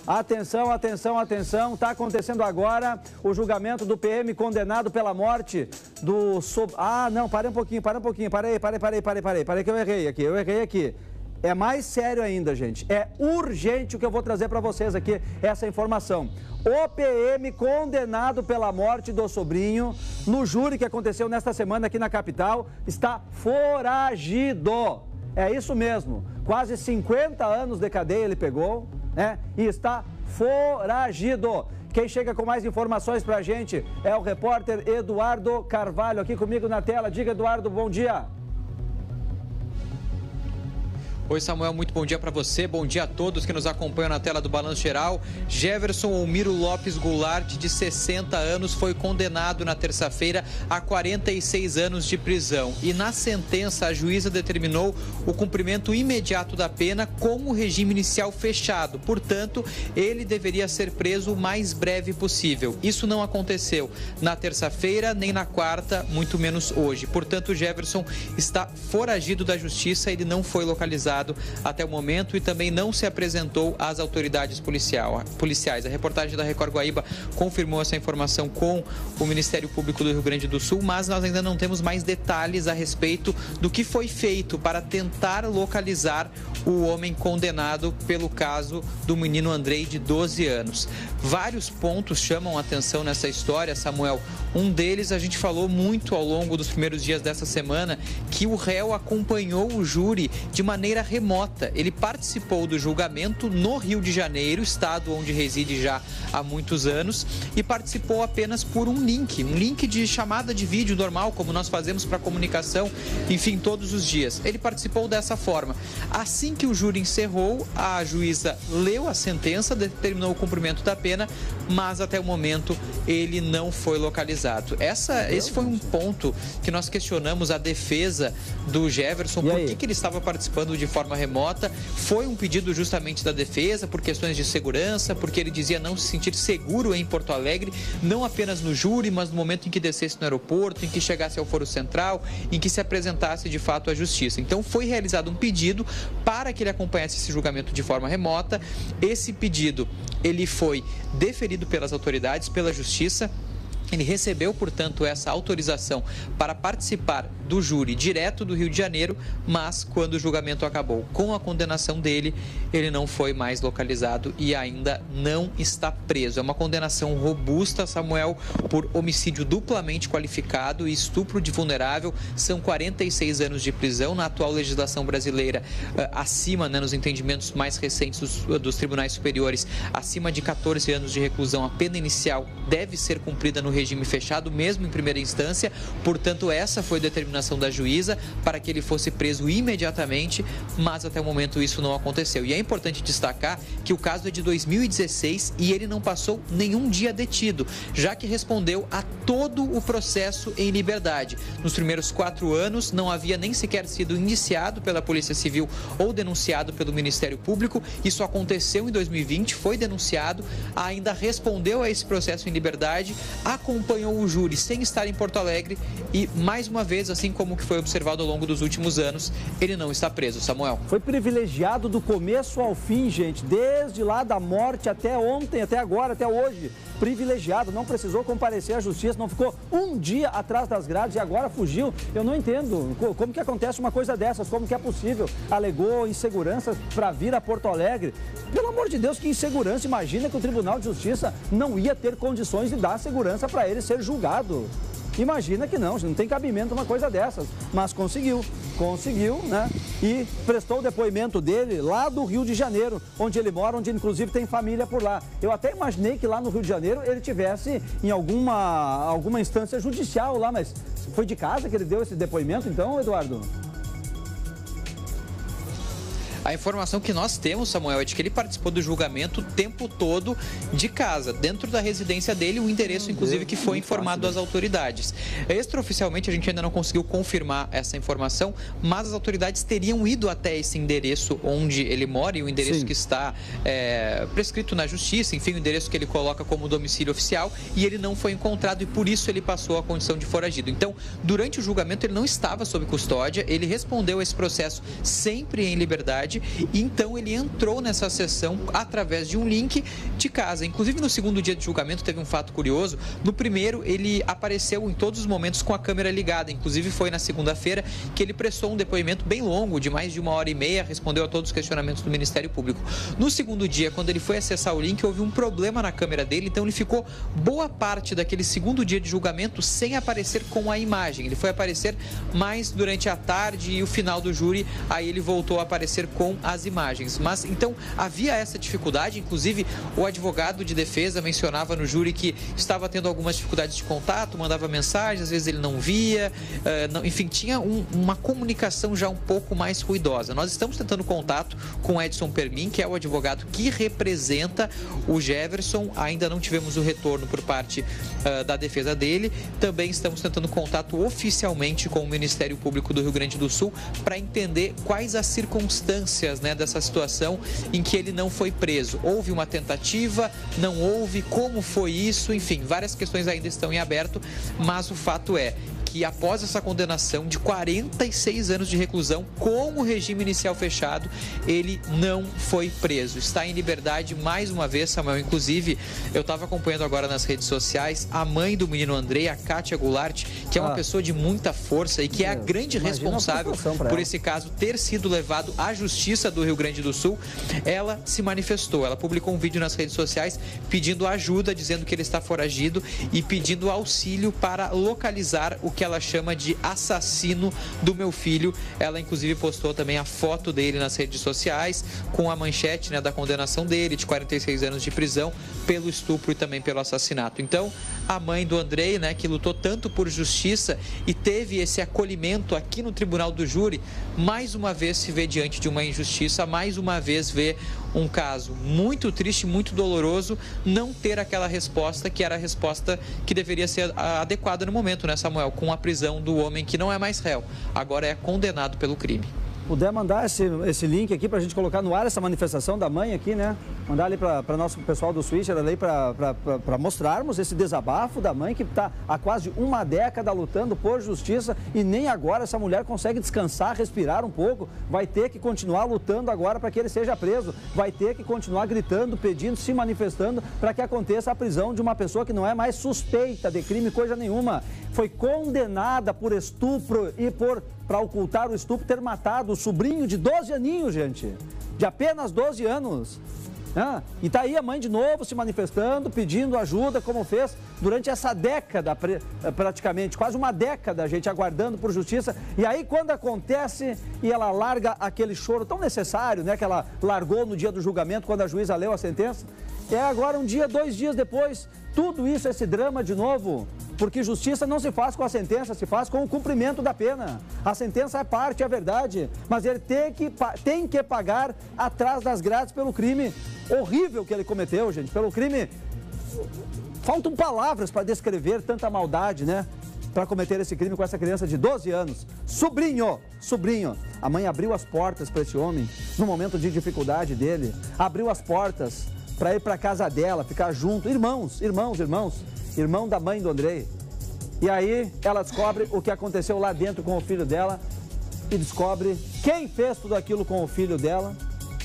Atenção, atenção, atenção. Está acontecendo agora o julgamento do PM condenado pela morte do... Ah, não, parei um pouquinho. Parei que eu errei aqui. É mais sério ainda, gente. É urgente o que eu vou trazer para vocês aqui, essa informação. O PM condenado pela morte do sobrinho no júri que aconteceu nesta semana aqui na capital está foragido. É isso mesmo. Quase 50 anos de cadeia ele pegou, né? E está foragido. Quem chega com mais informações para a gente é o repórter Eduardo Carvalho, aqui comigo na tela. Diga, Eduardo, bom dia. Oi, Samuel, muito bom dia para você, bom dia a todos que nos acompanham na tela do Balanço Geral. Jefferson Olmiro Lopes Goulart, de 60 anos, foi condenado na terça-feira a 46 anos de prisão. E na sentença, a juíza determinou o cumprimento imediato da pena com o regime inicial fechado. Portanto, ele deveria ser preso o mais breve possível. Isso não aconteceu na terça-feira, nem na quarta, muito menos hoje. Portanto, Jefferson está foragido da justiça, ele não foi localizado até o momento e também não se apresentou às autoridades policiais. A reportagem da Record Guaíba confirmou essa informação com o Ministério Público do Rio Grande do Sul, mas nós ainda não temos mais detalhes a respeito do que foi feito para tentar localizar o homem condenado pelo caso do menino Andrei, de 12 anos. Vários pontos chamam a atenção nessa história, Samuel. Um deles, a gente falou muito ao longo dos primeiros dias dessa semana, que o réu acompanhou o júri de maneira remota. Ele participou do julgamento no Rio de Janeiro, estado onde reside já há muitos anos, e participou apenas por um link de chamada de vídeo normal, como nós fazemos para comunicação, enfim, todos os dias. Ele participou dessa forma. Assim que o júri encerrou, a juíza leu a sentença, determinou o cumprimento da pena, mas até o momento ele não foi localizado. Esse foi um ponto que nós questionamos a defesa do Jefferson, por que ele estava participando de forma remota. Foi um pedido justamente da defesa por questões de segurança, porque ele dizia não se sentir seguro em Porto Alegre, não apenas no júri, mas no momento em que descesse no aeroporto, em que chegasse ao Foro Central, em que se apresentasse de fato à justiça. Então foi realizado um pedido para que ele acompanhasse esse julgamento de forma remota. Esse pedido, ele foi deferido pelas autoridades, pela justiça. Ele recebeu, portanto, essa autorização para participar do júri direto do Rio de Janeiro, mas quando o julgamento acabou com a condenação dele, ele não foi mais localizado e ainda não está preso. É uma condenação robusta, Samuel, por homicídio duplamente qualificado e estupro de vulnerável. São 46 anos de prisão. Na atual legislação brasileira, acima, nos entendimentos mais recentes dos tribunais superiores, acima de 14 anos de reclusão, a pena inicial deve ser cumprida no regime fechado, mesmo em primeira instância. Portanto, essa foi a determinação da juíza para que ele fosse preso imediatamente, mas até o momento isso não aconteceu. E é importante destacar que o caso é de 2016 e ele não passou nenhum dia detido, já que respondeu a todo o processo em liberdade. Nos primeiros 4 anos, não havia nem sequer sido indiciado pela Polícia Civil ou denunciado pelo Ministério Público. Isso aconteceu em 2020, foi denunciado, ainda respondeu a esse processo em liberdade, acompanhou o júri sem estar em Porto Alegre e, mais uma vez, assim como que foi observado ao longo dos últimos anos, ele não está preso. Samuel. Foi privilegiado do começo ao fim, gente, desde lá da morte até ontem, até agora, até hoje. Privilegiado, não precisou comparecer à justiça, não ficou um dia atrás das grades e agora fugiu. Eu não entendo como que acontece uma coisa dessas, como que é possível. Alegou insegurança para vir a Porto Alegre. Pelo amor de Deus, que insegurança. Imagina que o Tribunal de Justiça não ia ter condições de dar segurança para ele ser julgado. Imagina que não tem cabimento uma coisa dessas, mas conseguiu, né? E prestou o depoimento dele lá do Rio de Janeiro, onde ele mora, onde inclusive tem família por lá. Eu até imaginei que lá no Rio de Janeiro ele tivesse em alguma instância judicial lá, mas foi de casa que ele deu esse depoimento, então, Eduardo? A informação que nós temos, Samuel, é de que ele participou do julgamento o tempo todo de casa, dentro da residência dele, o endereço, inclusive, que foi informado às autoridades. Extraoficialmente, a gente ainda não conseguiu confirmar essa informação, mas as autoridades teriam ido até esse endereço onde ele mora e o endereço que está prescrito na justiça, enfim, o endereço que ele coloca como domicílio oficial, e ele não foi encontrado e, por isso, ele passou a condição de foragido. Então, durante o julgamento, ele não estava sob custódia, ele respondeu a esse processo sempre em liberdade, tarde, e então ele entrou nessa sessão através de um link de casa. Inclusive, no segundo dia de julgamento teve um fato curioso. No primeiro, ele apareceu em todos os momentos com a câmera ligada. Inclusive, foi na segunda-feira que ele prestou um depoimento bem longo, de mais de 1h30, respondeu a todos os questionamentos do Ministério Público. No segundo dia, quando ele foi acessar o link, houve um problema na câmera dele, então ele ficou boa parte daquele segundo dia de julgamento sem aparecer com a imagem. Ele foi aparecer mais durante a tarde e o final do júri, aí ele voltou a aparecer com as imagens. Mas, então, havia essa dificuldade, inclusive o advogado de defesa mencionava no júri que estava tendo algumas dificuldades de contato, mandava mensagens, às vezes ele não via, enfim, tinha uma comunicação já um pouco mais ruidosa. Nós estamos tentando contato com Edson Permin, que é o advogado que representa o Jefferson, ainda não tivemos o retorno por parte da defesa dele. Também estamos tentando contato oficialmente com o Ministério Público do Rio Grande do Sul para entender quais as circunstâncias, né, dessa situação em que ele não foi preso. Houve uma tentativa, não houve, como foi isso, enfim, várias questões ainda estão em aberto, mas o fato é que após essa condenação de 46 anos de reclusão com o regime inicial fechado, ele não foi preso. Está em liberdade mais uma vez, Samuel. Inclusive, eu estava acompanhando agora nas redes sociais a mãe do menino Andrei, a Kátia Goulart, que é uma pessoa de muita força e que é a grande responsável por esse caso ter sido levado à Justiça do Rio Grande do Sul. Ela se manifestou, ela publicou um vídeo nas redes sociais pedindo ajuda, dizendo que ele está foragido e pedindo auxílio para localizar o que ela chama de assassino do meu filho. Ela, inclusive, postou também a foto dele nas redes sociais com a manchete, né, da condenação dele de 46 anos de prisão pelo estupro e também pelo assassinato. Então, a mãe do Andrei, né, que lutou tanto por justiça e teve esse acolhimento aqui no Tribunal do Júri, mais uma vez se vê diante de uma injustiça, mais uma vez vê um caso muito triste, muito doloroso, não ter aquela resposta que era a resposta que deveria ser adequada no momento, né, Samuel? Com a prisão do homem que não é mais réu, agora é condenado pelo crime. Puder mandar esse link aqui para a gente colocar no ar essa manifestação da mãe aqui, né? Mandar ali para nosso pessoal do Switcher ali para mostrarmos esse desabafo da mãe que está há quase uma década lutando por justiça e nem agora essa mulher consegue descansar, respirar um pouco. Vai ter que continuar lutando agora para que ele seja preso. Vai ter que continuar gritando, pedindo, se manifestando para que aconteça a prisão de uma pessoa que não é mais suspeita de crime, coisa nenhuma. Foi condenada por estupro e para ocultar o estupro, ter matado o sobrinho de 12 aninhos, gente. De apenas 12 anos. E tá aí a mãe de novo se manifestando, pedindo ajuda, como fez durante essa década, praticamente, quase uma década, a gente aguardando por justiça. E aí, quando acontece e ela larga aquele choro tão necessário, né, que ela largou no dia do julgamento, quando a juíza leu a sentença, agora um dia, 2 dias depois, tudo isso, esse drama de novo. Porque justiça não se faz com a sentença, se faz com o cumprimento da pena. A sentença é parte, é verdade, mas ele tem que pagar atrás das grades pelo crime horrível que ele cometeu, gente. Pelo crime... Faltam palavras para descrever tanta maldade, né? Para cometer esse crime com essa criança de 12 anos. Sobrinho. A mãe abriu as portas para esse homem no momento de dificuldade dele. Abriu as portas para ir para a casa dela, ficar junto. Irmãos. Irmão da mãe do Andrei. E aí ela descobre o que aconteceu lá dentro com o filho dela e descobre quem fez tudo aquilo com o filho dela,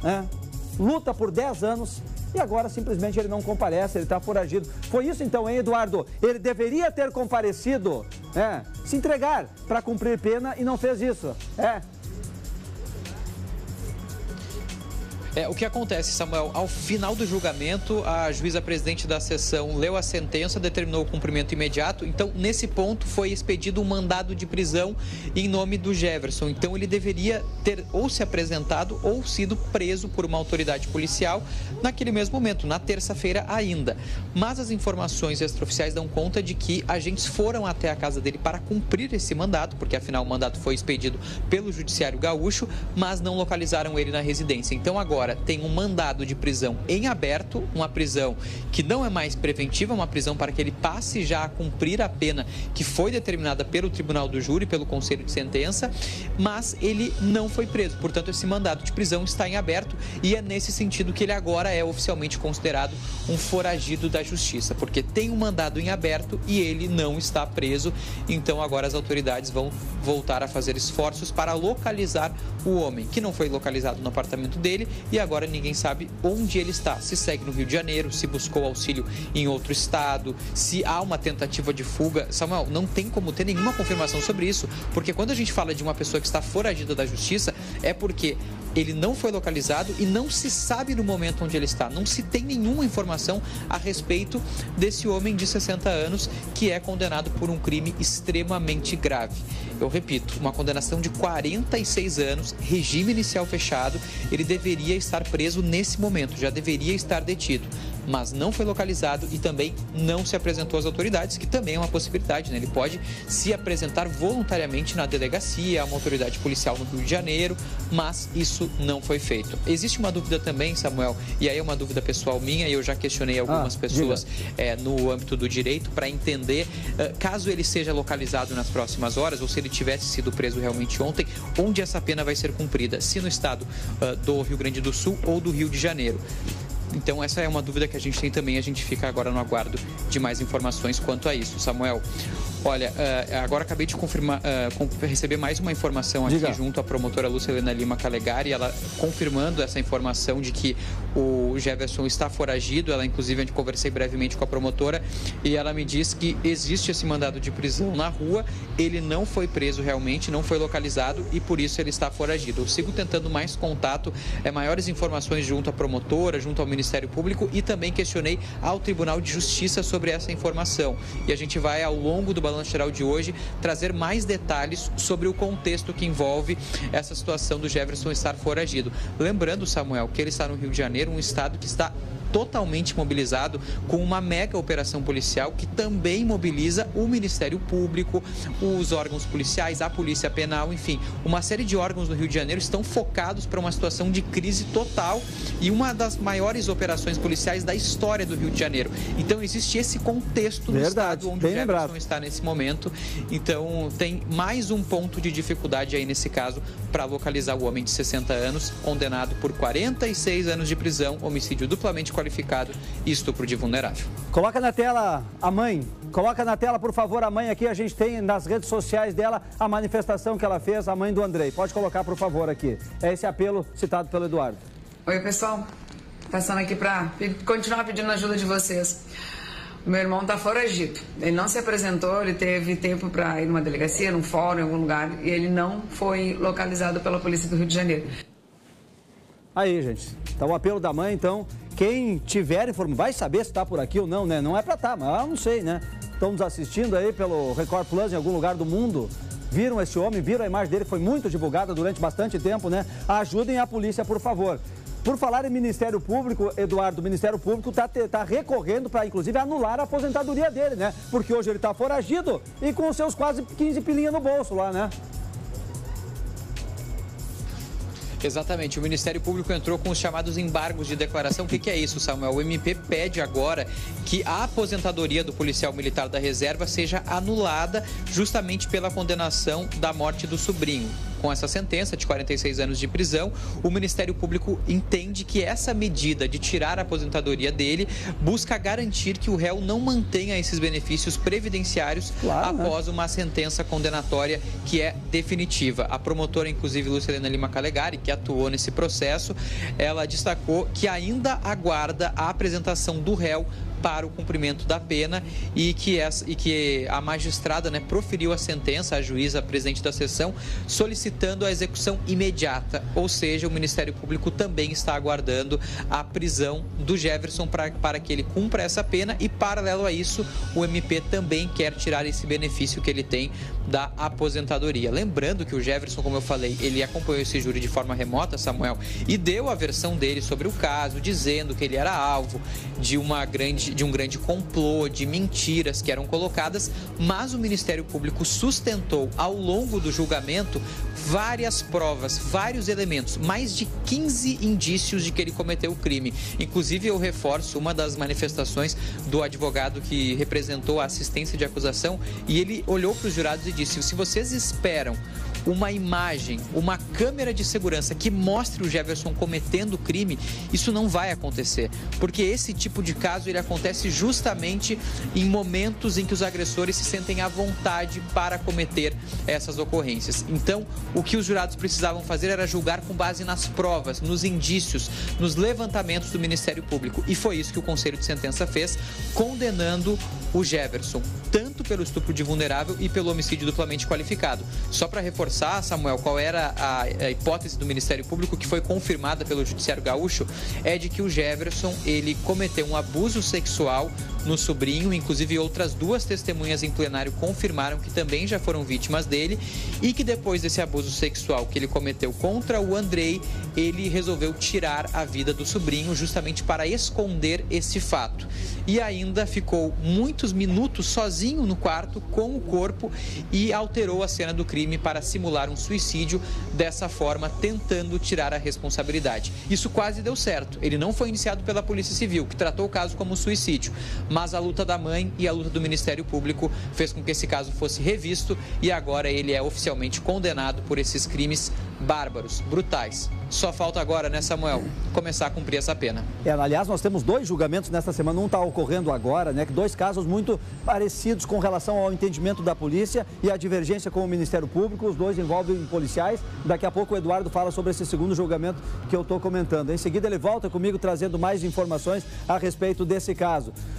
né? Luta por 10 anos e agora simplesmente ele não comparece, ele está foragido. Foi isso então, hein, Eduardo? Ele deveria ter comparecido, se entregar para cumprir pena e não fez isso. O que acontece, Samuel? Ao final do julgamento, a juíza presidente da sessão leu a sentença, determinou o cumprimento imediato. Então, nesse ponto, foi expedido um mandado de prisão em nome do Jefferson. Então, ele deveria ter ou se apresentado ou sido preso por uma autoridade policial naquele mesmo momento, na terça-feira ainda. Mas as informações extraoficiais dão conta de que agentes foram até a casa dele para cumprir esse mandato, porque afinal o mandato foi expedido pelo Judiciário Gaúcho, mas não localizaram ele na residência. Então, agora, agora tem um mandado de prisão em aberto, uma prisão que não é mais preventiva, uma prisão para que ele passe já a cumprir a pena que foi determinada pelo Tribunal do Júri, pelo Conselho de Sentença, mas ele não foi preso. Portanto, esse mandado de prisão está em aberto e é nesse sentido que ele agora é oficialmente considerado um foragido da Justiça, porque tem um mandado em aberto e ele não está preso. Então, agora as autoridades vão voltar a fazer esforços para localizar o homem, que não foi localizado no apartamento dele e agora ninguém sabe onde ele está. Se segue no Rio de Janeiro, se buscou auxílio em outro estado, se há uma tentativa de fuga. Samuel, não tem como ter nenhuma confirmação sobre isso, porque quando a gente fala de uma pessoa que está foragida da Justiça, é porque ele não foi localizado e não se sabe no momento onde ele está. Não se tem nenhuma informação a respeito desse homem de 60 anos que é condenado por um crime extremamente grave. Eu repito, uma condenação de 46 anos, regime inicial fechado. Ele deveria estar preso nesse momento, já deveria estar detido, mas não foi localizado e também não se apresentou às autoridades, que também é uma possibilidade, né? Ele pode se apresentar voluntariamente na delegacia, a uma autoridade policial no Rio de Janeiro, mas isso não foi feito. Existe uma dúvida também, Samuel, e aí é uma dúvida pessoal minha, e eu já questionei algumas pessoas no âmbito do direito para entender, caso ele seja localizado nas próximas horas, ou se ele tivesse sido preso realmente ontem, onde essa pena vai ser cumprida, se no estado do Rio Grande do Sul ou do Rio de Janeiro. Então, essa é uma dúvida que a gente tem também. A gente fica agora no aguardo de mais informações quanto a isso. Samuel, olha, agora acabei de receber mais uma informação aqui junto à promotora Lúcia Helena Lima Calegari, ela confirmando essa informação de que o Jefferson está foragido. Ela, inclusive, eu conversei brevemente com a promotora e ela me diz que existe esse mandado de prisão na rua, ele não foi preso realmente, não foi localizado e por isso ele está foragido. Eu sigo tentando mais contato, maiores informações junto à promotora, junto ao Ministério Público e também questionei ao Tribunal de Justiça sobre essa informação. E a gente vai, ao longo do Balanço Geral de hoje, trazer mais detalhes sobre o contexto que envolve essa situação do Jefferson estar foragido. Lembrando, Samuel, que ele está no Rio de Janeiro, um estado que está totalmente mobilizado com uma mega operação policial que também mobiliza o Ministério Público, os órgãos policiais, a Polícia Penal, enfim, uma série de órgãos do Rio de Janeiro estão focados para uma situação de crise total e uma das maiores operações policiais da história do Rio de Janeiro. Então existe esse contexto no estado onde o Jefferson está nesse momento. Então tem mais um ponto de dificuldade aí nesse caso para localizar o homem de 60 anos, condenado por 46 anos de prisão, homicídio duplamente qualificado e estupro de vulnerável. Coloca na tela a mãe. Coloca na tela, por favor, a mãe aqui. A gente tem nas redes sociais dela a manifestação que ela fez, a mãe do Andrei. Pode colocar, por favor, aqui. É esse apelo citado pelo Eduardo. Oi, pessoal. Passando aqui para continuar pedindo ajuda de vocês. O meu irmão está foragido. Ele não se apresentou, ele teve tempo para ir numa delegacia, num fórum, em algum lugar, e ele não foi localizado pela Polícia do Rio de Janeiro. Aí, gente. Então, o apelo da mãe, então, quem tiver informação, vai saber se está por aqui ou não, né? Não é para estar, mas eu não sei, né? Estão nos assistindo aí pelo Record Plus em algum lugar do mundo, viram esse homem, viram a imagem dele, foi muito divulgada durante bastante tempo, né? Ajudem a polícia, por favor. Por falar em Ministério Público, Eduardo, o Ministério Público está recorrendo para, inclusive, anular a aposentadoria dele, né? Porque hoje ele está foragido e com os seus quase 15 pilinhas no bolso lá, né? Exatamente, o Ministério Público entrou com os chamados embargos de declaração. O que é isso, Samuel? O MP pede agora que a aposentadoria do policial militar da reserva seja anulada justamente pela condenação da morte do sobrinho. Com essa sentença de 46 anos de prisão, o Ministério Público entende que essa medida de tirar a aposentadoria dele busca garantir que o réu não mantenha esses benefícios previdenciários após uma sentença condenatória que é definitiva. A promotora, inclusive, Lúcia Helena Lima Calegari, que atuou nesse processo, ela destacou que ainda aguarda a apresentação do réu para o cumprimento da pena e que a magistrada, né, proferiu a sentença, a juíza, a presidente da sessão, solicitando a execução imediata. Ou seja, o Ministério Público também está aguardando a prisão do Jefferson para que ele cumpra essa pena e, paralelo a isso, o MP também quer tirar esse benefício que ele tem da aposentadoria. Lembrando que o Jefferson, como eu falei, ele acompanhou esse júri de forma remota, Samuel, e deu a versão dele sobre o caso, dizendo que ele era alvo de uma grande de um grande complô, de mentiras que eram colocadas, mas o Ministério Público sustentou ao longo do julgamento várias provas, vários elementos, mais de 15 indícios de que ele cometeu o crime. Inclusive, eu reforço uma das manifestações do advogado que representou a assistência de acusação, e ele olhou para os jurados e disse: se vocês esperam uma imagem, uma câmera de segurança que mostre o Jefferson cometendo o crime, isso não vai acontecer, porque esse tipo de caso ele acontece justamente em momentos em que os agressores se sentem à vontade para cometer essas ocorrências. Então, o que os jurados precisavam fazer era julgar com base nas provas, nos indícios, nos levantamentos do Ministério Público, e foi isso que o Conselho de Sentença fez, condenando o Jefferson, tanto pelo estupro de vulnerável e pelo homicídio duplamente qualificado. Só para reforçar, Samuel, qual era a hipótese do Ministério Público que foi confirmada pelo Judiciário Gaúcho, é de que o Jefferson, ele cometeu um abuso sexual no sobrinho, inclusive outras duas testemunhas em plenário confirmaram que também já foram vítimas dele, e que depois desse abuso sexual que ele cometeu contra o Andrei, ele resolveu tirar a vida do sobrinho justamente para esconder esse fato. E ainda ficou muitos minutos sozinho no quarto com o corpo e alterou a cena do crime para simular um suicídio, dessa forma tentando tirar a responsabilidade. Isso quase deu certo. Ele não foi iniciado pela Polícia Civil, que tratou o caso como suicídio, mas a luta da mãe e a luta do Ministério Público fez com que esse caso fosse revisto, e agora ele é oficialmente condenado por esses crimes bárbaros, brutais. Só falta agora, né, Samuel, começar a cumprir essa pena. Aliás, nós temos dois julgamentos nesta semana, um está ocorrendo agora, né? Dois casos muito parecidos com relação ao entendimento da polícia e a divergência com o Ministério Público. Os dois envolvem policiais. Daqui a pouco o Eduardo fala sobre esse segundo julgamento que eu estou comentando. Em seguida ele volta comigo trazendo mais informações a respeito desse caso.